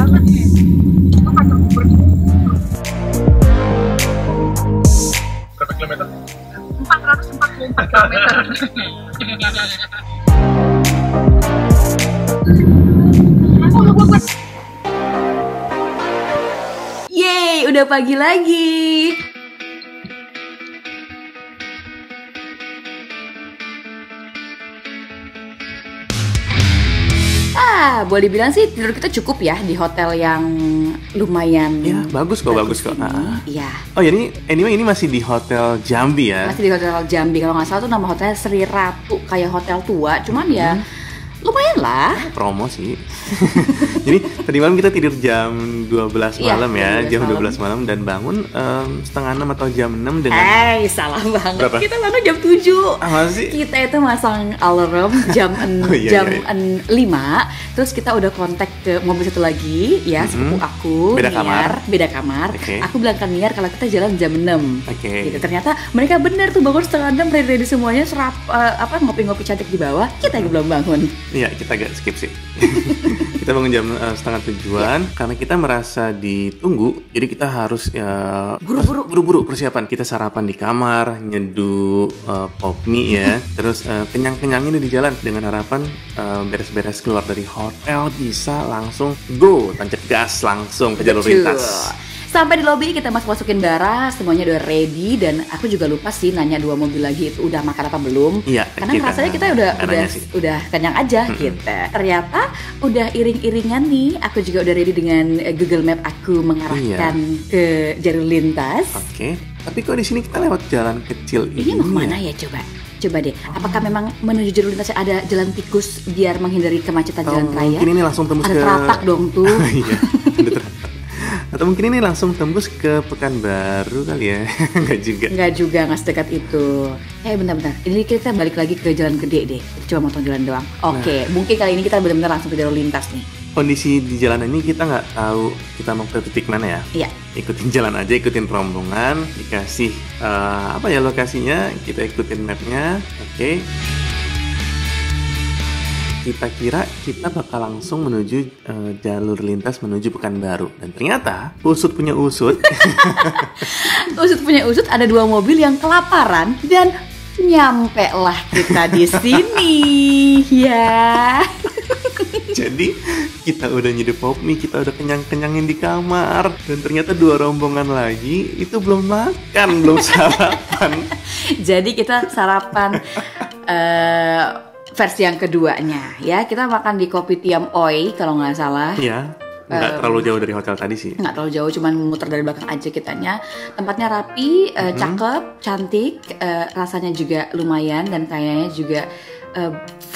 Berapa kilometer? 444 kilometer. Yeay, udah pagi lagi. Boleh dibilang sih tidur kita cukup ya di hotel yang lumayan. Ya, bagus kok. Iya. Oh ya, ini masih di Hotel Jambi ya? Masih di Hotel Jambi, kalau nggak salah tuh nama hotelnya Sri Ratu, kayak hotel tua, cuman ya lumayan lah. Promo sih. Jadi tadi malam kita tidur jam 12 malam ya, jam 12 malam dan bangun setengah 6 atau jam 6 dengan... salah banget. Berapa? Kita bangun jam 7. Apa sih? Kita itu masang alarm jam 5, terus kita udah kontak ke mobil satu lagi ya, sepupu aku, beda kamar. Okay. Aku bilang ke Niar kalau kita jalan jam 6. Okay. Gitu. Ternyata mereka bener tuh bangun setengah 6, ready semuanya, ngopi-ngopi cantik di bawah. Kita yang belum bangun. Iya, kita agak skip sih. Kita bangun jam setengah 7-an karena kita merasa ditunggu, jadi kita harus buru-buru persiapan. Kita sarapan di kamar, nyeduh pop mie ya, terus kenyang-kenyangin di jalan dengan harapan beres-beres keluar dari hotel bisa langsung go, tancap gas langsung ke jalur lintas. Sampai di lobi kita masukin barang, semuanya udah ready, dan aku juga lupa sih nanya 2 mobil lagi itu udah makan apa belum. Iya, karena rasanya kita udah kenyang aja kita. Ternyata udah iring-iringan nih, aku juga udah ready dengan Google Map aku mengarahkan ke jalur lintas. Oke. Tapi kok di sini kita lewat jalan kecil ini? Ini mau kemana ya coba? Coba deh, apakah memang menuju jalur lintas ada jalan tikus biar menghindari kemacetan jalan raya? Mungkin ini langsung tembus ada teratak dong tuh. Iya, ada teratak. Atau mungkin ini langsung tembus ke Pekanbaru kali ya? Enggak juga, nggak sedekat itu. Bentar. Ini kita balik lagi ke jalan gede deh. Coba motong jalan doang. Oke, mungkin kali ini kita benar-benar langsung ke jalur lintas nih. Kondisi di jalan ini kita nggak tahu kita mau ke titik mana ya? Iya. Ikutin jalan aja, ikutin rombongan, dikasih lokasinya, kita ikutin mapnya. Oke. Kita kira kita bakal langsung menuju jalur lintas menuju Pekanbaru, dan ternyata usut punya usut. Usut punya usut, ada 2 mobil yang kelaparan dan nyampe lah kita di sini ya. Jadi kita udah nyeduh pop mie, kita udah kenyang-kenyangin di kamar, dan ternyata 2 rombongan lagi itu belum makan, belum sarapan. Jadi kita sarapan versi yang keduanya ya, kita makan di Kopitiam Oi kalau nggak salah. Iya, nggak terlalu jauh dari hotel tadi sih. Nggak terlalu jauh, cuman muter dari belakang aja kitanya. Tempatnya rapi, cakep, cantik, rasanya juga lumayan, dan kayaknya juga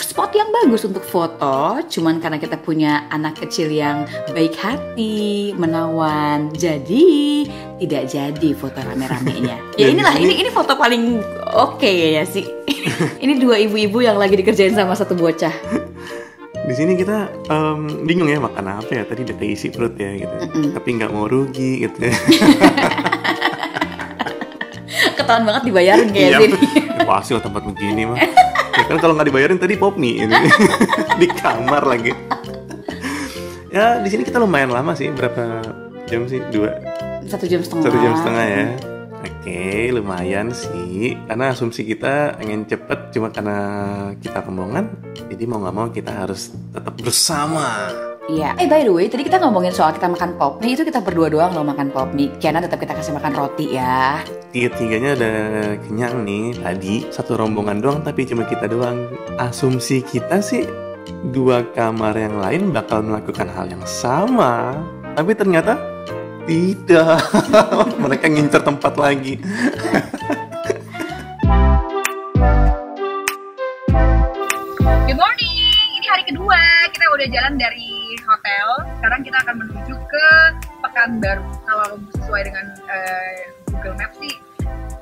spot yang bagus untuk foto. Cuman karena kita punya anak kecil yang baik hati, menawan, jadi tidak jadi foto rame-ramenya. Ya inilah, ini foto paling oke ya sih. Ini 2 ibu-ibu yang lagi dikerjain sama 1 bocah. Di sini kita bingung ya makan apa ya, tadi udah isi perut ya gitu. Tapi nggak mau rugi gitu ya. Ketahuan banget dibayarin kayak gini. Pasti lah tempat begini mah. Ya kan kalau nggak dibayarin tadi pop mie ini. Di kamar lagi. Ya di sini kita lumayan lama sih, berapa jam sih? 1,5 jam. 1,5 jam ya. Oke, lumayan sih. Karena asumsi kita ingin cepet, cuma karena kita rombongan, jadi mau nggak mau kita harus tetap bersama. Iya. By the way, tadi kita ngomongin soal kita makan pop mie, itu kita berdua doang loh makan pop mie. Kiana tetap kita kasih makan roti ya. Tiga-tiganya udah kenyang nih. Tadi 1 rombongan doang, tapi cuma kita doang. Asumsi kita sih 2 kamar yang lain bakal melakukan hal yang sama, tapi ternyata tidak. Mereka ngincer tempat lagi. Good morning. Ini hari kedua kita udah jalan dari hotel. Sekarang kita akan menuju ke Pekanbaru. Kalau sesuai dengan Google Maps sih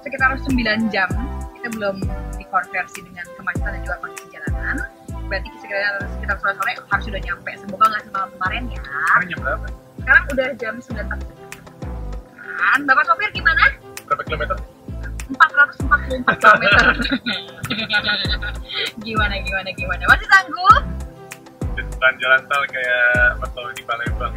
sekitar 9 jam. Kita belum dikonversi dengan kemacetan dan juga kondisi jalanan. Berarti sekitar sore-sore harus sudah nyampe. Semoga nggak semalam kemarin ya. Sekarang jam berapa? Sekarang udah jam 9.40. Bapak sopir gimana? Berapa kilometer? 444 kilometer. Gimana? Masih sanggup? Bukan jalan tol kayak waktu di Palembang.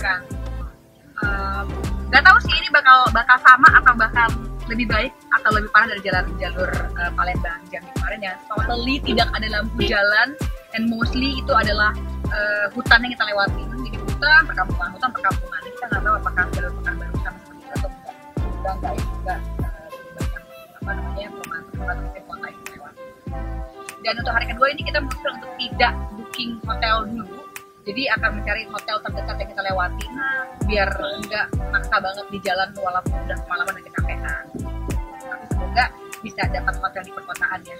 Nggak tahu sih ini bakal sama atau bakal lebih baik atau lebih parah dari jalur Palembang Jambi kemarin ya. Totally tidak ada lampu jalan, and mostly itu adalah hutan yang kita lewati. Jadi hutan, perkampungan. Kita nggak tahu apakah jalur Pekanbaru sama seperti itu atau enggak. Enggak juga banyak pemandu kota yang kita lewati. Dan untuk hari kedua ini kita memutuskan untuk tidak booking hotel dulu. Jadi akan mencari hotel terdekat yang kita lewati, biar nggak maksa banget di jalan walaupun udah kemalaman dan kecapean. Tapi semoga bisa dapat hotel di perkotaan ya,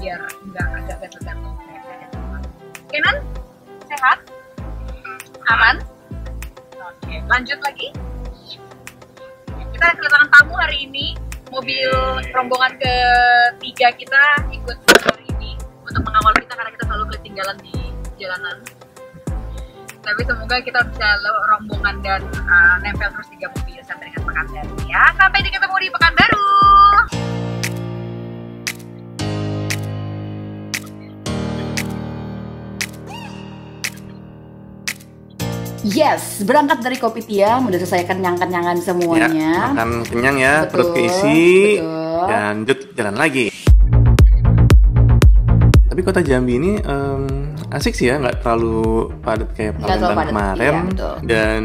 biar nggak agak gatel-gatel. Oke Nan, sehat? Aman? Oke, lanjut lagi. Kita kedatangan tamu hari ini, mobil rombongan ketiga kita ikut hari ini untuk mengawal kita karena kita selalu ketinggalan di jalanan. Tapi semoga kita bisa rombongan dan nempel terus 3 mobil sampai dengan Pekanbaru ya. Sampai ketemu di Pekanbaru. Yes, berangkat dari Kopi Tiam, udah selesai kenyang-kenyangan semuanya. Ya, makan kenyang ya, perut keisi, dan lanjut jalan lagi. Tapi kota Jambi ini asik sih ya, nggak terlalu padat kayak Palembang kemarin, iya, dan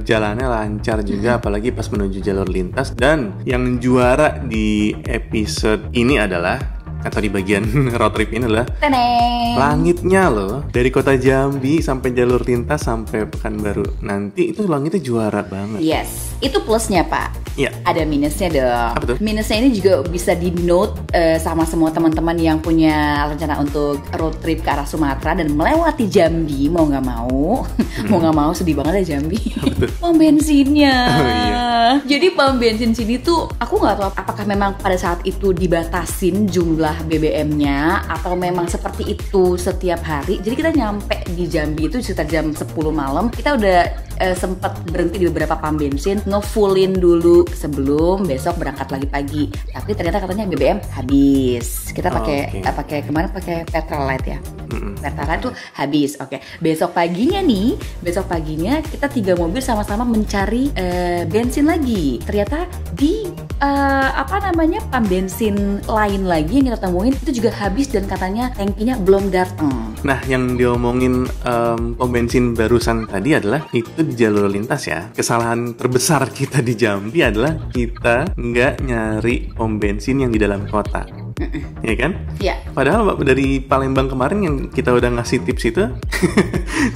jalannya lancar juga, apalagi pas menuju jalur lintas. Dan yang juara di episode ini adalah, atau di bagian road trip ini adalah langitnya loh, dari kota Jambi sampai jalur lintas sampai Pekanbaru nanti itu langitnya juara banget. Yes, itu plusnya Pak. Iya. Ada minusnya dong. Apa tuh? Minusnya ini juga bisa di note sama semua teman-teman yang punya rencana untuk road trip ke arah Sumatera dan melewati Jambi, mau nggak mau, mau nggak mau sedih banget ya Jambi. Pom bensinnya. Oh, iya. Jadi pom bensin sini tuh aku nggak tahu apakah memang pada saat itu dibatasin jumlah BBM-nya atau memang seperti itu setiap hari. Jadi kita nyampe di Jambi itu sekitar jam 10 malam. Kita udah sempat berhenti di beberapa pom bensin, ngefullin dulu sebelum besok berangkat lagi pagi. Tapi ternyata katanya BBM habis. Kita pakai kemarin pakai Petrolite ya. Petrolite tuh habis. Oke. Besok paginya kita 3 mobil sama-sama mencari bensin lagi. Ternyata di pom bensin lain lagi yang kita temuin itu juga habis dan katanya tangkinya belum datang. Nah, yang diomongin pom bensin barusan tadi adalah itu di jalur lintas ya. Kesalahan terbesar kita di Jambi adalah kita nggak nyari pom bensin yang di dalam kota. Ya kan? Iya. Padahal dari Palembang kemarin yang kita udah ngasih tips itu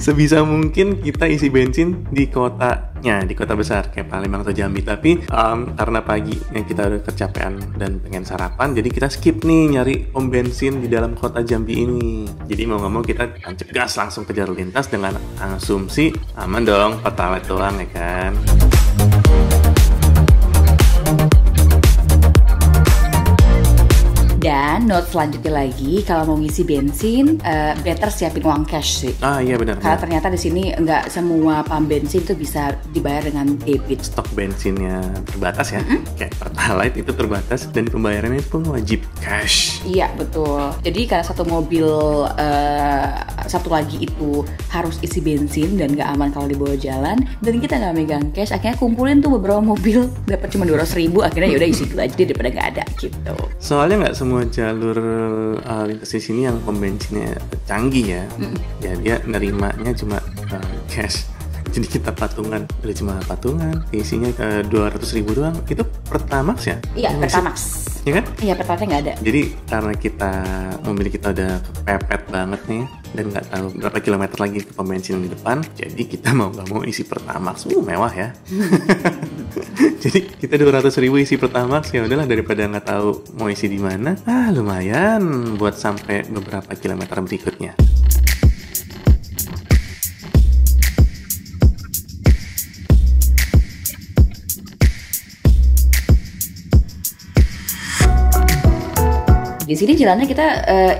sebisa mungkin kita isi bensin di kotanya, di kota besar kayak Palembang atau Jambi. Tapi karena pagi yang kita udah kecapean dan pengen sarapan, jadi kita skip nih nyari pom bensin di dalam kota Jambi ini. Jadi mau nggak mau kita tancap gas langsung ke jalur lintas dengan asumsi aman dong, Petrolite doang ya kan. Dan note selanjutnya lagi, kalau mau ngisi bensin, better siapin uang cash sih. Ah iya benar. Karena ternyata di sini nggak semua pom bensin itu bisa dibayar dengan debit. Stok bensinnya terbatas ya, kayak Pertalite itu terbatas dan pembayarannya pun wajib cash. Iya betul. Jadi karena satu mobil satu lagi itu harus isi bensin dan nggak aman kalau dibawa jalan, dan kita nggak megang cash, akhirnya kumpulin tuh beberapa mobil, dapat cuma 200.000, akhirnya yaudah isi dulu aja daripada nggak ada gitu. Soalnya nggak semua jalur lintas di sini yang pom bensinnya canggih ya. Ya dia nerimanya cuma cash. Jadi kita patungan, udah cuma patungan, isinya 200.000 doang. Itu Pertamax ya? Iya, Pertamax. Iya kan? Iya, Pertalite nggak ada. Jadi karena mobil kita udah kepepet banget nih dan nggak tahu berapa kilometer lagi ke pom bensin yang di depan, jadi kita mau nggak mau isi Pertamax. Mewah ya. Jadi kita 200.000 isi Pertamax, ya udahlah daripada nggak tahu mau isi di mana. Lumayan buat sampai beberapa kilometer berikutnya. Di sini jalannya kita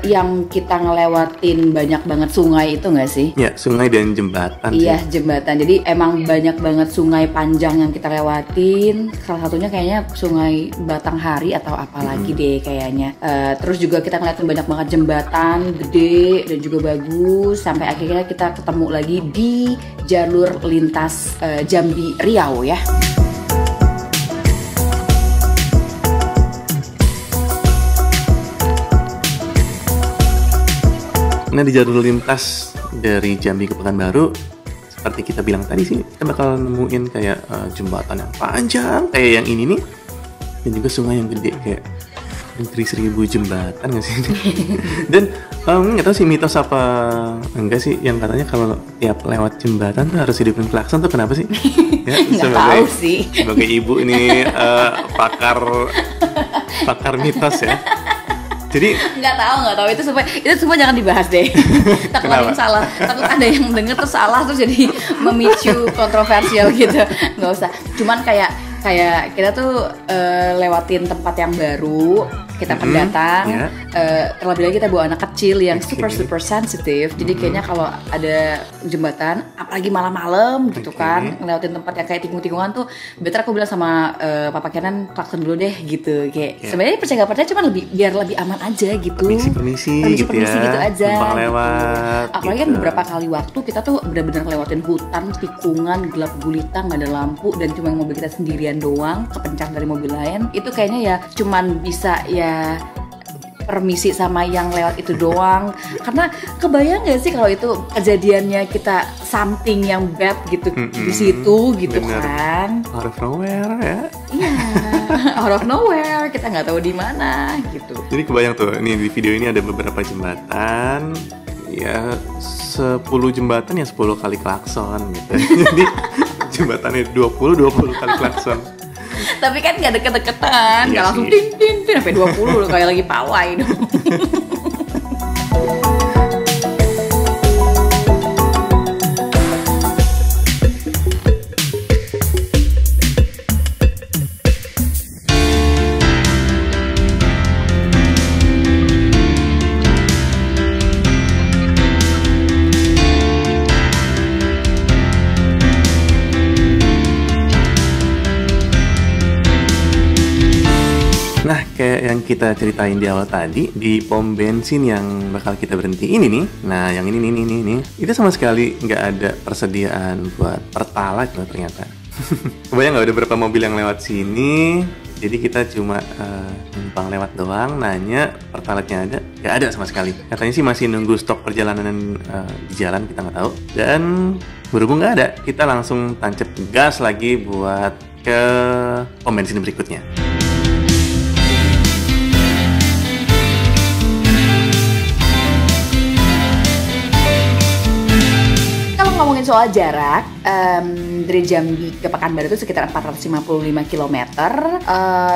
yang kita ngelewatin banyak banget sungai itu nggak sih? Ya, sungai dan jembatan. Iya, sih. jembatan. Jadi emang banyak banget sungai panjang yang kita lewatin. Salah satunya kayaknya Sungai Batanghari atau apalagi deh kayaknya. Terus juga kita ngeliatin banyak banget jembatan gede dan juga bagus. Sampai akhirnya kita ketemu lagi di jalur lintas Jambi Riau ya. Nah, di jalur lintas dari Jambi ke Pekanbaru, seperti kita bilang tadi sih, kita bakal nemuin kayak jembatan yang panjang kayak yang ini nih, dan juga sungai yang gede kayak hampir 1000 jembatan nggak sih? Dan nggak tahu sih mitos apa enggak sih yang katanya kalau tiap lewat jembatan tuh harus hidupin klakson tuh kenapa sih? Ya, Nggak tahu sih. Sebagai ibu ini pakar mitos ya. Jadi nggak tahu itu semua jangan dibahas deh. Takut ada yang salah, takut ada yang denger terus salah terus jadi memicu kontroversial gitu. Nggak usah. Cuman kayak kita tuh lewatin tempat yang baru, kita pendatang, terlebih lagi kita bawa anak kecil yang super sensitif. Jadi kayaknya kalau ada jembatan, apalagi malam-malam gitu kan, ngelewatin tempat yang kayak tikungan tuh, better aku bilang sama Papa Kenan klakson dulu deh gitu. Kayak sebenarnya percaya nggak percaya, cuman biar lebih aman aja gitu. Permisi gitu aja. Lewat. Apalagi kan beberapa kali waktu kita tuh benar-benar ngelewatin hutan, tikungan, gelap gulita, nggak ada lampu dan cuma mobil kita sendirian doang, kepencang dari mobil lain. Itu kayaknya ya cuman bisa ya permisi sama yang lewat itu doang. Karena kebayang gak sih kalau itu kejadiannya kita something yang bad gitu di situ gitu. Bener. Kan out of nowhere ya. Iya. Out of nowhere, kita nggak tahu di mana gitu. Jadi kebayang tuh, ini di video ini ada beberapa jembatan, ya 10 jembatan ya 10 kali klakson gitu. Jadi jembatannya 20 kali klakson. Tapi kan nggak deket-deketan, nggak langsung tin sampai 20 kayak lagi pawai dong. Nah, kayak yang kita ceritain di awal tadi, di pom bensin yang bakal kita berhenti ini nih, nah yang ini, itu sama sekali nggak ada persediaan buat Pertalite loh ternyata. Kebayang nggak ada beberapa mobil yang lewat sini, jadi kita cuma numpang lewat doang, nanya Pertalite-nya ada, nggak ada sama sekali. Katanya sih masih nunggu stok perjalanan di jalan, kita nggak tahu. Dan berhubung nggak ada, kita langsung tancap gas lagi buat ke pom bensin berikutnya. Ngomongin soal jarak, dari Jambi ke Pekanbaru itu sekitar 455 km,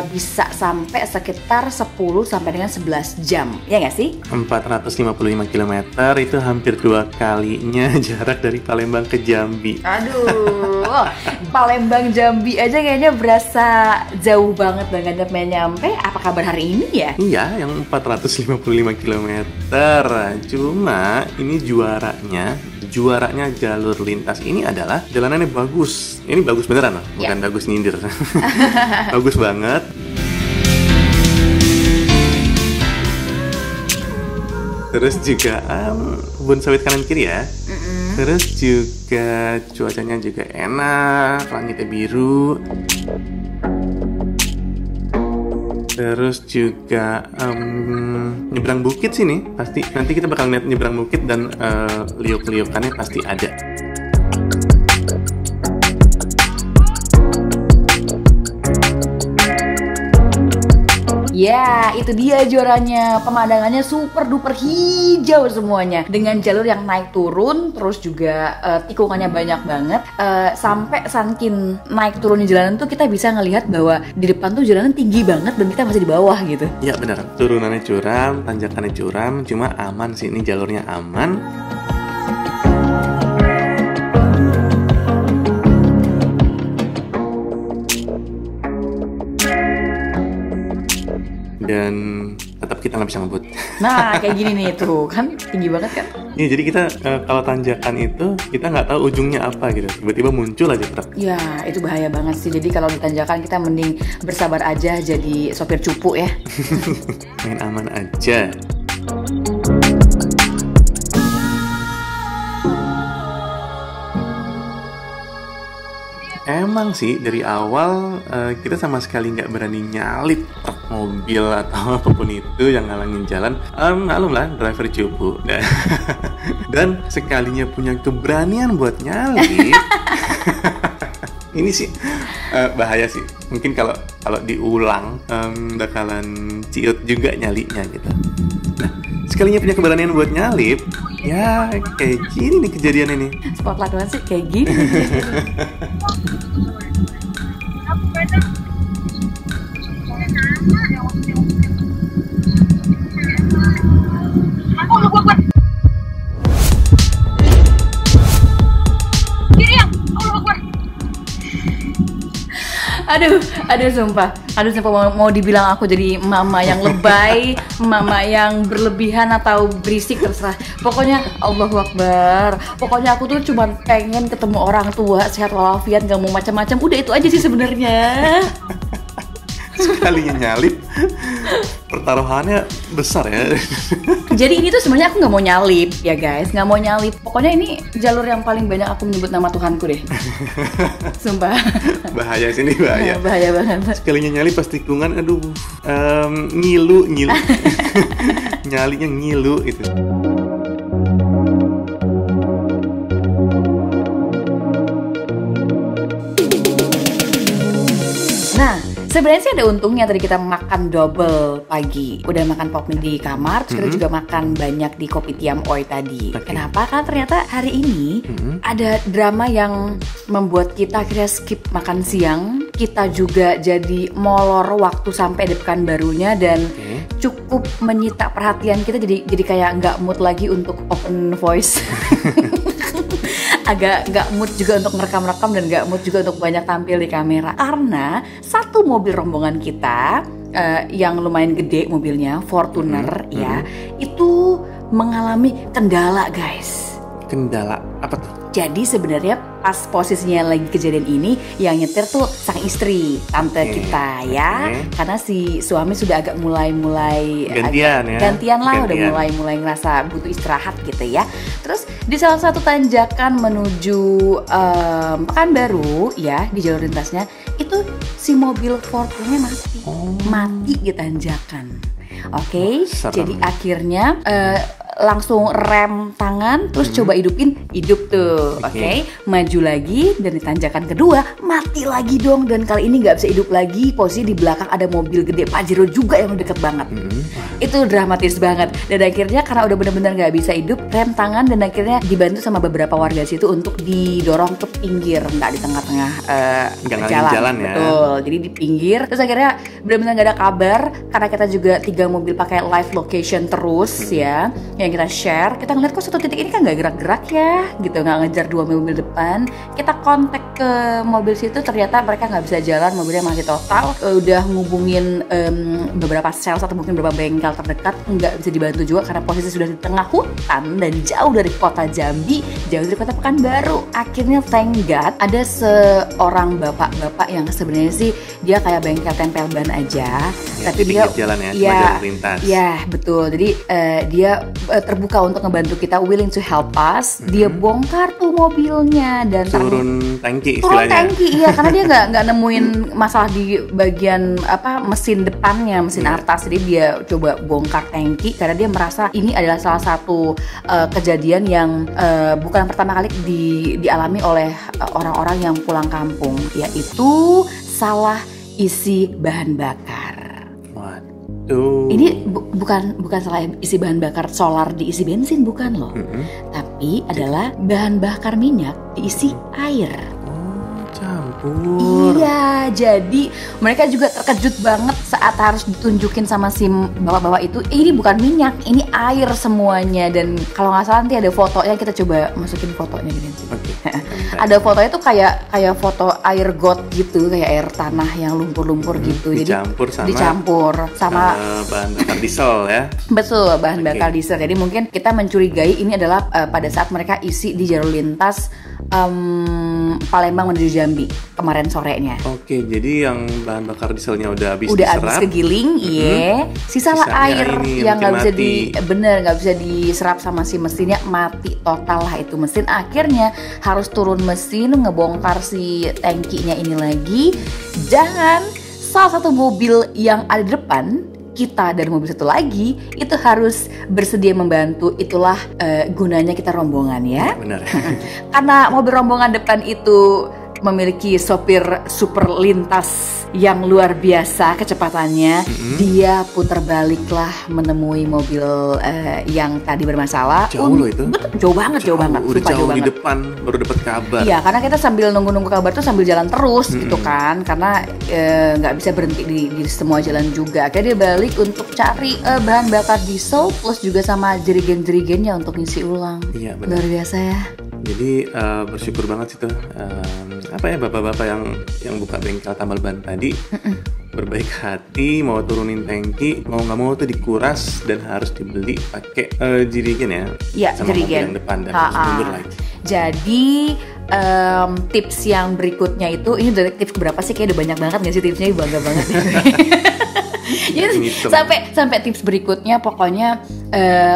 bisa sampai sekitar 10 sampai dengan 11 jam, ya nggak sih? 455 km itu hampir 2 kalinya jarak dari Palembang ke Jambi. Aduh, Palembang Jambi aja kayaknya berasa jauh banget dengan nyampe. Apa kabar hari ini ya? Iya, yang 455 km. Cuma ini juaranya jalur lintas ini adalah jalanannya bagus. Ini bagus beneran loh, bukan bagus nyindir. Bagus banget. Terus juga kebun sawit kanan kiri ya. Terus juga cuacanya juga enak, langitnya biru. Terus juga nyebrang bukit sini pasti nanti kita bakal lihat nyebrang bukit dan liuk-liukannya pasti ada. Ya, itu dia juaranya. Pemandangannya super duper hijau semuanya. Dengan jalur yang naik turun, terus juga tikungannya banyak banget. Sampai saking naik turunnya jalanan tuh kita bisa ngelihat bahwa di depan tuh jalanan tinggi banget dan kita masih di bawah gitu. Ya benar, turunannya curam, tanjakannya curam, cuma aman sih, ini jalurnya aman. Dan tetap kita nggak bisa ngebut. Nah kayak gini nih tuh kan tinggi banget kan. Iya, jadi kita kalau tanjakan itu kita nggak tahu ujungnya apa gitu, tiba-tiba muncul aja truk. Ya itu bahaya banget sih. Jadi kalau di tanjakan kita mending bersabar aja jadi sopir cupu ya. Main aman aja. Emang sih dari awal kita sama sekali nggak berani nyalip truk, mobil atau apapun itu yang ngalangin jalan. Maklum lah, driver cupu. Dan sekalinya punya keberanian buat nyalip, ini sih bahaya sih. Mungkin kalau diulang bakalan ciut juga nyalinya gitu. Nah, sekalinya punya keberanian buat nyalip, ya kayak gini nih kejadian ini. Spotlight banget sih kayak gini. Aduh sumpah mau dibilang aku jadi mama yang lebay, mama yang berlebihan atau berisik terserah. Pokoknya Allahu Akbar. Pokoknya aku tuh cuma pengen ketemu orang tua sehat walafiat, gak mau macam-macam. Udah itu aja sih sebenarnya. Sekalinya nyalip, pertaruhannya besar ya. Jadi ini tuh sebenarnya aku nggak mau nyalip ya guys, nggak mau nyalip. Pokoknya ini jalur yang paling banyak aku menyebut nama Tuhanku deh. Sumpah. Bahaya sini, bahaya. Bahaya banget. Sekalinya nyalip pas tikungan, aduh, ngilu. Nyalinya ngilu itu. Nah, sebenarnya sih ada untungnya tadi kita makan double pagi. Udah makan pop mie di kamar, terus kita juga makan banyak di Kopitiam Oi tadi. Okay. Kenapa? Karena ternyata hari ini ada drama yang membuat kita akhirnya skip makan siang. Kita juga jadi molor waktu sampai di Pekanbarunya dan cukup menyita perhatian kita. Jadi kayak nggak mood lagi untuk open voice. Agak gak mood juga untuk merekam-rekam dan gak mood juga untuk banyak tampil di kamera karena satu mobil rombongan kita yang lumayan gede mobilnya, Fortuner ya, itu mengalami kendala guys. Kendala apa tuh? Jadi sebenarnya pas posisinya lagi kejadian ini yang nyetir tuh sang istri, tante kita ya. Karena si suami sudah agak mulai gantian lah, udah mulai ngerasa butuh istirahat gitu ya. Terus di salah satu tanjakan menuju Pekanbaru ya, di jalur lintasnya itu si mobil Fortunernya mati di tanjakan. Oke, jadi akhirnya langsung rem tangan terus coba hidup tuh, oke. Maju lagi dan di tanjakan kedua mati lagi dong, dan kali ini nggak bisa hidup lagi. Posisi di belakang ada mobil gede Pajero juga yang deket banget. Itu dramatis banget dan akhirnya karena udah benar-benar nggak bisa hidup, rem tangan dan akhirnya dibantu sama beberapa warga situ untuk didorong ke pinggir, nggak di tengah-tengah jalan ya. Betul, jadi di pinggir. Terus akhirnya benar-benar nggak ada kabar karena kita juga 3 mobil pakai live location terus ya. Yang kita share, kita ngeliat kok satu titik ini kan nggak gerak-gerak ya, gitu, nggak ngejar 2 mobil depan. Kita kontak ke mobil situ, ternyata mereka nggak bisa jalan, mobilnya masih total. Udah ngubungin beberapa sales atau mungkin beberapa bengkel terdekat, nggak bisa dibantu juga karena posisi sudah di tengah hutan dan jauh dari kota Jambi, jauh dari kota Pekanbaru. Akhirnya thank God ada seorang bapak-bapak yang sebenarnya sih dia kayak bengkel tempel ban aja, tapi dia jalan ya, lintas. Ya betul. Jadi dia terbuka untuk ngebantu kita, willing to help us. Dia bongkar tuh mobilnya dan turun tangki istilahnya. Iya, karena dia nggak nemuin masalah di bagian mesin depannya, mesin atas. Jadi dia coba bongkar tangki karena dia merasa ini adalah salah satu kejadian yang bukan pertama kali dialami oleh orang-orang yang pulang kampung, yaitu salah isi bahan bakar. Ini bukan salah isi bahan bakar solar diisi bensin, bukan loh. Tapi adalah bahan bakar minyak diisi air. campur. Iya, jadi mereka juga terkejut banget saat harus ditunjukin sama si bapak-bapak itu, ini bukan minyak, ini air semuanya. Dan kalau nggak salah nanti ada fotonya, kita coba masukin fotonya gini. Ada fotonya tuh kayak foto air got gitu, kayak air tanah yang lumpur-lumpur gitu. Dicampur sama bahan bakar diesel ya. Betul, bahan bakar diesel. Jadi mungkin kita mencurigai ini adalah pada saat mereka isi di jalur lintas Palembang menuju Jambi kemarin sorenya. Oke, jadi yang bahan bakar dieselnya udah habis kegiling, iya. Sisa air yang nggak bisa diserap sama si mesinnya, mati total lah itu mesin. Akhirnya harus turun mesin, ngebongkar si tangkinya ini lagi. Jangan salah satu mobil yang ada di depan kita dan mobil satu lagi itu harus bersedia membantu. Itulah gunanya kita rombongan ya. Benar. Karena mobil rombongan depan itu memiliki sopir super lintas yang luar biasa kecepatannya. Dia putar baliklah menemui mobil yang tadi bermasalah. Jauh loh itu. Jauh banget. Udah jauh di depan baru dapat kabar. Iya, karena kita sambil nunggu kabar tuh sambil jalan terus gitu kan. Karena nggak bisa berhenti di semua jalan juga. Akhirnya dia balik untuk cari bahan bakar diesel plus juga sama jerigen-jerigennya untuk ngisi ulang. Iya, benar. Luar biasa ya. Jadi bersyukur banget sih tuh bapak-bapak yang buka bengkel tambal ban tadi berbaik hati mau turunin tangki, mau nggak mau tuh dikuras dan harus dibeli pakai jerigen ya. Iya, sama jerigen. mobil yang depan dan harus mundur lagi. Jadi tips yang berikutnya itu, ini udah tips berapa sih? Kayak udah banyak banget nggak sih tipsnya? Bangga banget. Jadi sampai tips berikutnya pokoknya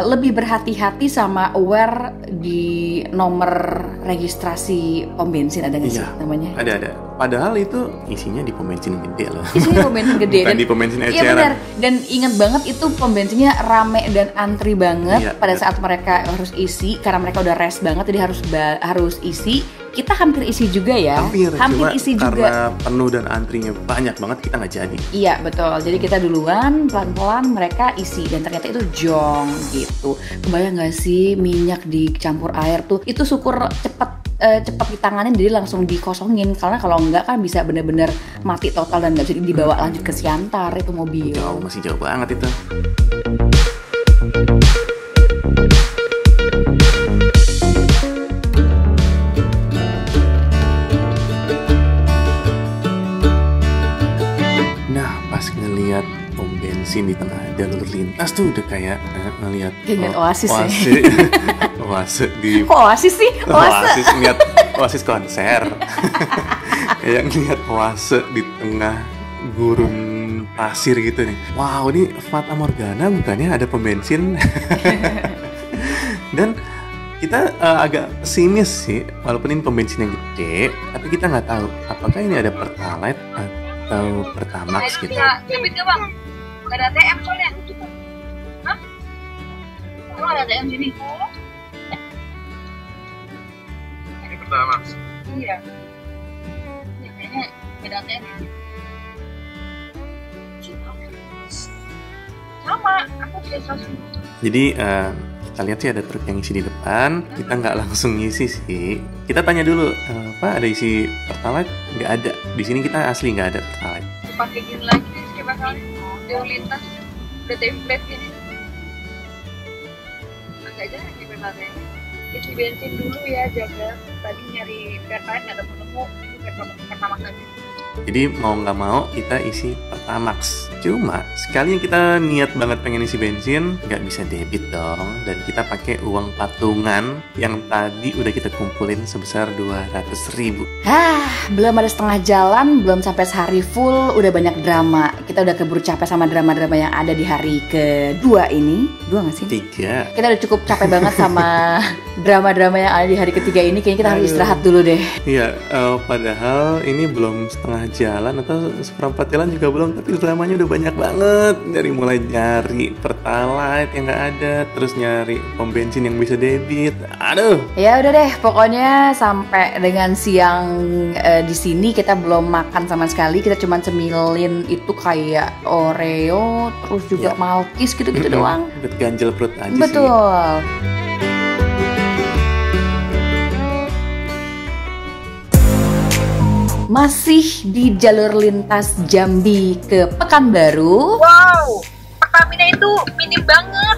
lebih berhati-hati sama aware di nomor registrasi pom bensin, ada nggak sih namanya? Ada. Padahal itu isinya di pom bensin gede loh. Isinya pom bensin gede. Bukan di pom bensin eceran. Iya benar. Dan ingat banget itu pom bensinnya rame dan antri banget pada saat mereka harus isi, karena mereka udah rest banget jadi harus isi. Kita hampir isi juga ya. Hampir isi juga. Karena penuh dan antrinya banyak banget kita nggak jadi. Iya betul. Jadi kita duluan pelan-pelan mereka isi dan ternyata itu jong gitu. Kebayang nggak sih minyak dicampur air tuh? Itu syukur cepat ditanganin jadi langsung dikosongin, karena kalau enggak kan bisa bener-bener mati total dan nggak bisa dibawa lanjut ke Siantar itu mobil. Masih jauh banget itu. Ngelihat pom bensin di tengah jalur lintas tuh udah kayak ngelihat oasis ya. Oasis di oasis sih? Oasis ngeliat oasis konser. Kayak ngelihat oasis di tengah gurun pasir gitu nih. Wow, ini Fata Morgana bukannya ada pom bensin. Dan kita agak pesimis sih, walaupun ini pom bensinnya gede, tapi kita nggak tahu apakah ini ada Pertalite atau Pertamax gitu. Debit nggak bang? Nggak ada ATM soalnya. Hah? Emang ada ATM sini? Ini Pertamax. Iya. Ya, kayaknya nggak ada ATM. Sama, aku tidak langsung. Jadi kita lihat sih ada truk yang isi di depan. Kita nggak langsung ngisi sih. Kita tanya dulu, Pak ada isi Pertalite? Nggak ada. Di sini kita asli nggak ada Pertalite. Pakai gini lagi nih, coba kali. Jauh lintas, udah template gini. Agak jarang nih Pertalite. Isi bensin dulu ya, jaga. Tadi nyari Pertalite nggak nemu. Ini Pertamax aja. Jadi mau nggak mau kita isi Pertamax. Cuma sekali yang kita niat banget pengen isi bensin, nggak bisa debit dong. Dan kita pakai uang patungan yang tadi udah kita kumpulin sebesar 200.000. Belum ada setengah jalan, belum sampai sehari full, udah banyak drama. Kita udah keburu capek sama drama-drama yang ada di hari kedua ini. 2 nggak sih? 3. Kita udah cukup capek banget sama drama-drama yang ada di hari ketiga ini. Kayaknya kita harus istirahat dulu deh. Iya, padahal ini belum setengah jalan atau seperempat jalan juga belum, tapi dramanya udah banyak banget. Dari mulai nyari Pertalite yang nggak ada, terus nyari pom bensin yang bisa debit. Aduh. Ya udah deh, pokoknya sampai dengan siang di sini kita belum makan sama sekali. Kita cuma cemilin itu kayak Oreo, terus juga Malkis gitu-gitu doang. Buat ganjel perut aja sih. Betul. masih di jalur lintas Jambi ke Pekanbaru. Wow, Pertamina itu minim banget.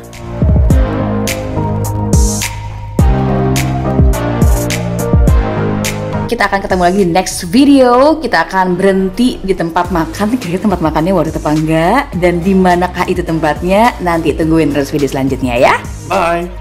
Kita akan ketemu lagi di next video. Kita akan berhenti di tempat makan. Kira-kira tempat makannya worth it apa enggak? Dan di manakah itu tempatnya? Nanti tungguin terus video selanjutnya ya. Bye.